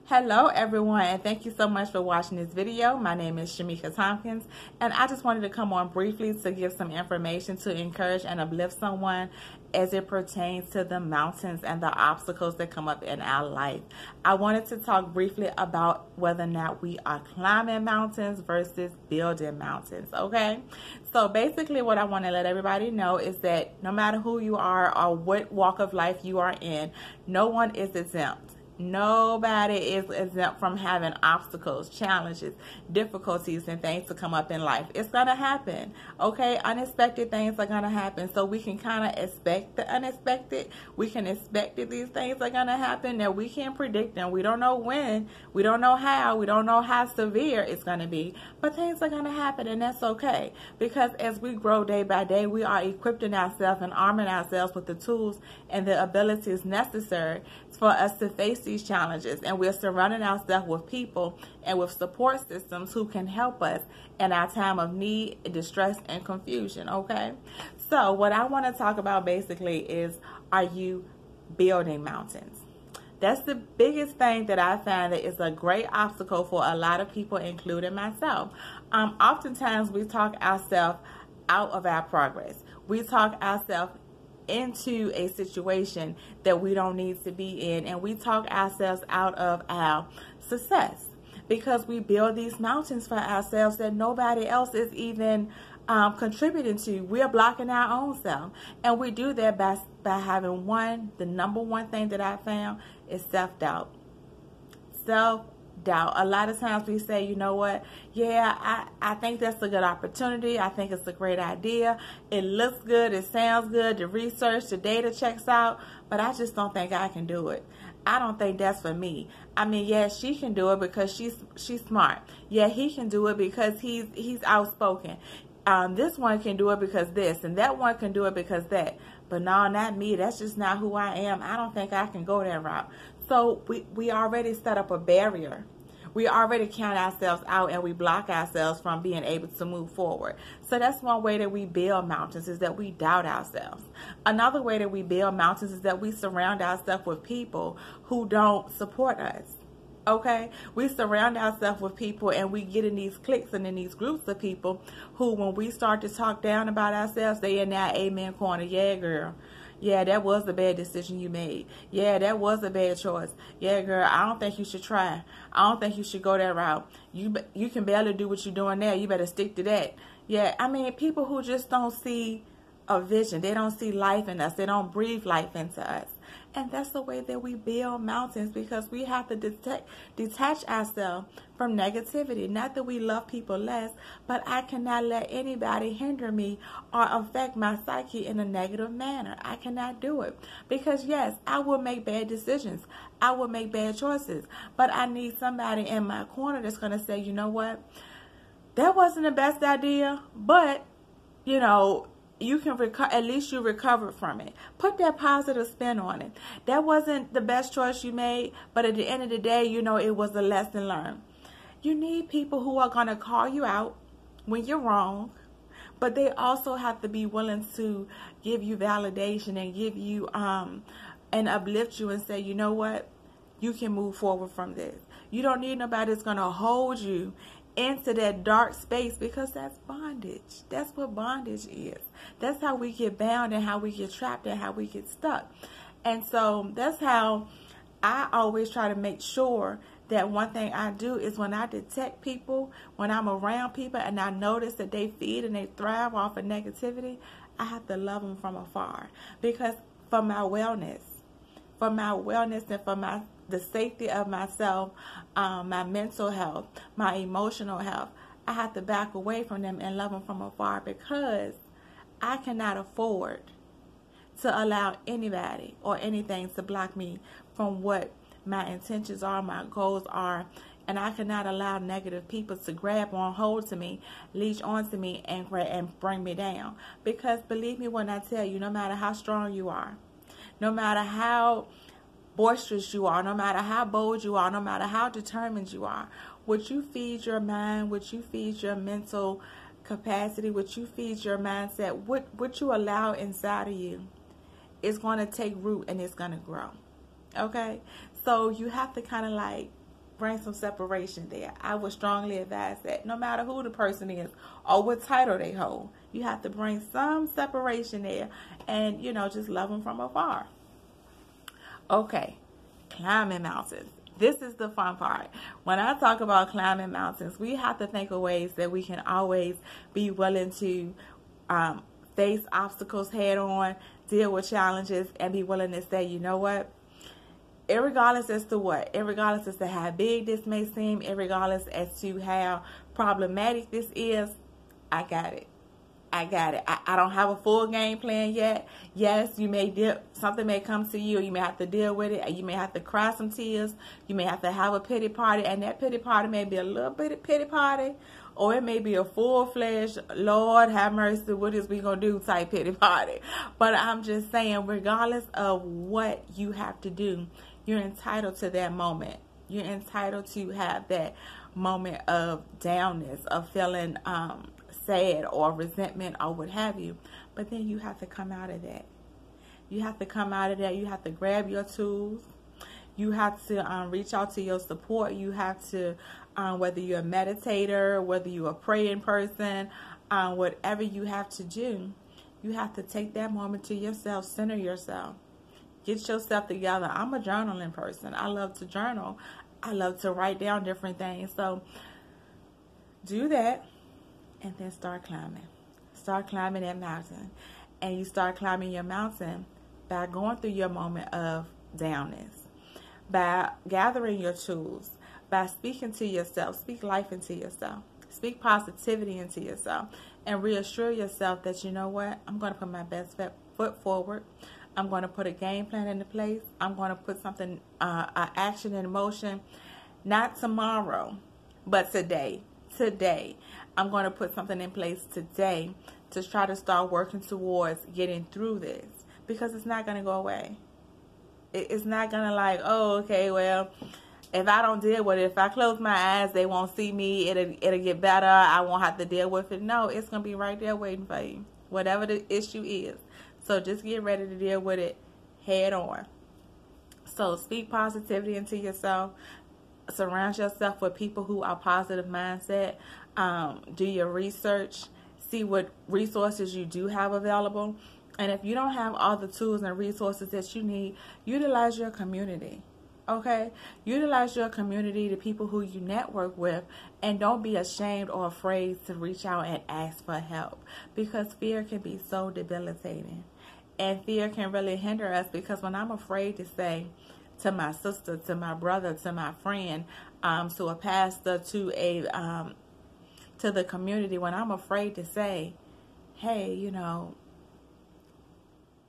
Hello everyone, and thank you so much for watching this video. My name is Shamika Tompkins, and I just wanted to come on briefly to give some information to encourage and uplift someone as it pertains to the mountains and the obstacles that come up in our life. I wanted to talk briefly about whether or not we are climbing mountains versus building mountains, okay? So basically what I want to let everybody know is that no matter who you are or what walk of life you are in, no one is exempt. Nobody is exempt from having obstacles, challenges, difficulties, and things to come up in life. It's going to happen, okay? Unexpected things are going to happen. So we can kind of expect the unexpected. We can expect that these things are going to happen. Now, we can't predict them. We don't know when. We don't know how. We don't know how severe it's going to be. But things are going to happen, and that's okay. Because as we grow day by day, we are equipping ourselves and arming ourselves with the tools and the abilities necessary for us to face these challenges, and we're surrounding ourselves with people and with support systems who can help us in our time of need, distress, and confusion, okay? So what I want to talk about basically is, are you building mountains? That's the biggest thing that I find that is a great obstacle for a lot of people, including myself. Oftentimes we talk ourselves out of our progress. We talk ourselves into a situation that we don't need to be in, and we talk ourselves out of our success because we build these mountains for ourselves that nobody else is even contributing to. We're blocking our own self, and we do that by having the number one thing that I found is self-doubt. Self-doubt. A lot of times we say, you know what, yeah, I think that's a good opportunity. I think it's a great idea. It looks good. It sounds good. The research, the data checks out, but I just don't think I can do it. I don't think that's for me. I mean, yeah, she can do it because she's smart. Yeah, he can do it because he's outspoken. This one can do it because this, and that one can do it because that. But no, not me. That's just not who I am. I don't think I can go that route. So we already set up a barrier. We already count ourselves out, and we block ourselves from being able to move forward. So that's one way that we build mountains, is that we doubt ourselves. Another way that we build mountains is that we surround ourselves with people who don't support us. Okay, we surround ourselves with people, and we get in these cliques and in these groups of people who, when we start to talk down about ourselves, they in that amen corner. Yeah, girl. Yeah, that was a bad decision you made. Yeah, that was a bad choice. Yeah, girl, I don't think you should try. I don't think you should go that route. You can barely do what you're doing now. You better stick to that. Yeah, I mean, people who just don't see a vision. They don't see life in us. They don't breathe life into us. And that's the way that we build mountains, because we have to detach ourselves from negativity. Not that we love people less, but I cannot let anybody hinder me or affect my psyche in a negative manner. I cannot do it. Because yes, I will make bad decisions. I will make bad choices. But I need somebody in my corner that's going to say, you know what? That wasn't the best idea, but, you know, you can at least you recovered from it. Put that positive spin on it. That wasn't the best choice you made, but at the end of the day, you know, it was a lesson learned. You need people who are going to call you out when you're wrong, but they also have to be willing to give you validation and give you and uplift you and say, you know what, you can move forward from this. You don't need nobody that's going to hold you into that dark space, because that's bondage. That's what bondage is. That's how we get bound, and how we get trapped, and how we get stuck. And so that's how I always try to make sure that one thing I do is, when I detect people, when I'm around people and I notice that they feed and they thrive off of negativity, I have to love them from afar, because for my wellness and for the safety of myself, my mental health, my emotional health, I have to back away from them and love them from afar, because I cannot afford to allow anybody or anything to block me from what my intentions are, my goals are, and I cannot allow negative people to grab on hold to me, leech onto me, and bring me down. Because believe me when I tell you, no matter how strong you are, no matter how boisterous you are, no matter how bold you are, no matter how determined you are, what you feed your mind, what you feed your mental capacity, what you feed your mindset, what you allow inside of you is going to take root, and it's going to grow. Okay? So you have to kind of like bring some separation there. I would strongly advise that no matter who the person is or what title they hold, you have to bring some separation there and, just love them from afar. Okay, climbing mountains. This is the fun part. When I talk about climbing mountains, we have to think of ways that we can always be willing to face obstacles head on, deal with challenges, and be willing to say, you know what? Irregardless as to what, irregardless as to how big this may seem, irregardless as to how problematic this is, I got it. I got it. I don't have a full game plan yet. Yes, you may something may come to you. You may have to deal with it. You may have to cry some tears. You may have to have a pity party, and that pity party may be a little bit of pity party, or it may be a full-fledged, Lord have mercy, what is we gonna do type pity party. But I'm just saying, regardless of what you have to do, you're entitled to that moment. You're entitled to have that moment of downness, of feeling sad or resentment or what have you. But then you have to come out of that. You have to come out of that. You have to grab your tools. You have to reach out to your support. You have to, whether you're a meditator, whether you're a praying person, whatever you have to do, you have to take that moment to yourself, center yourself. Get yourself together. I'm a journaling person. I love to journal. I love to write down different things. So do that and then start climbing. Start climbing that mountain. And you start climbing your mountain by going through your moment of downness, by gathering your tools, by speaking to yourself. Speak life into yourself. Speak positivity into yourself. And reassure yourself that, you know what, I'm going to put my best foot forward. I'm going to put a game plan into place. I'm going to put something, action in motion, not tomorrow, but today. Today, I'm going to put something in place today to try to start working towards getting through this, because it's not going to go away. It's not going to like, oh, okay, well, if I don't deal with it, if I close my eyes, they won't see me. It'll get better. I won't have to deal with it. No, it's going to be right there waiting for you, whatever the issue is. So just get ready to deal with it head on. So speak positivity into yourself. Surround yourself with people who are positive mindset. Do your research. See what resources you do have available. And if you don't have all the tools and resources that you need, utilize your community. Okay? Utilize your community, the people who you network with, and don't be ashamed or afraid to reach out and ask for help, because fear can be so debilitating. And fear can really hinder us, because when I'm afraid to say to my sister, to my brother, to my friend, to a pastor, to the community, when I'm afraid to say, hey,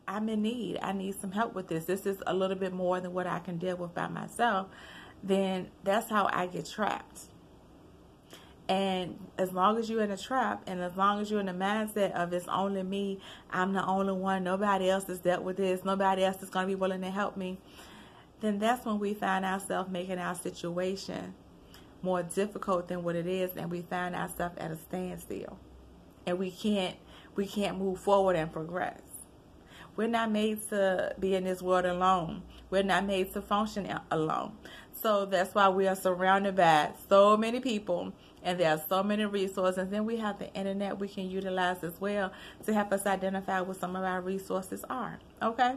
I'm in need. I need some help with this. This is a little bit more than what I can deal with by myself. Then that's how I get trapped. And as long as you're in a trap, and as long as you're in the mindset of it's only me, I'm the only one, nobody else has dealt with this, nobody else is going to be willing to help me, then that's when we find ourselves making our situation more difficult than what it is, and we find ourselves at a standstill. And we can't move forward and progress. We're not made to be in this world alone. We're not made to function alone. So that's why we are surrounded by so many people, and there are so many resources. Then we have the internet we can utilize as well to help us identify what some of our resources are. Okay?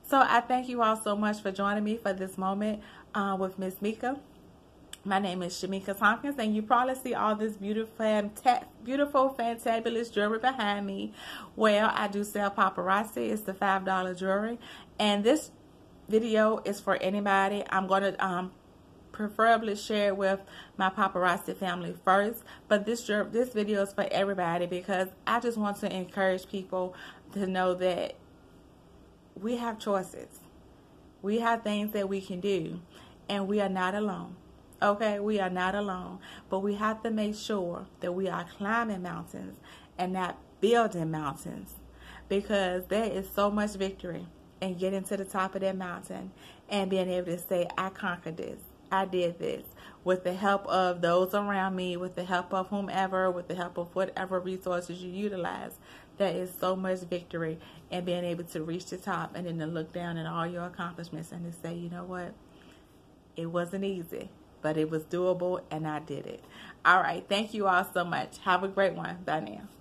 So I thank you all so much for joining me for this moment with Miss Mika. My name is Shamika Tompkins, and you probably see all this beautiful, fantabulous jewelry behind me. Well, I do sell paparazzi. It's the $5 jewelry. And this video is for anybody. I'm going to preferably share it with my paparazzi family first. But this video is for everybody, because I just want to encourage people to know that we have choices. We have things that we can do, and we are not alone. Okay, we are not alone, but we have to make sure that we are climbing mountains and not building mountains, because there is so much victory in getting to the top of that mountain and being able to say, I conquered this, I did this, with the help of those around me, with the help of whomever, with the help of whatever resources you utilize. There is so much victory in being able to reach the top, and then to look down at all your accomplishments and to say, you know what, it wasn't easy. but it was doable and I did it. All right. Thank you all so much. Have a great one. Bye now.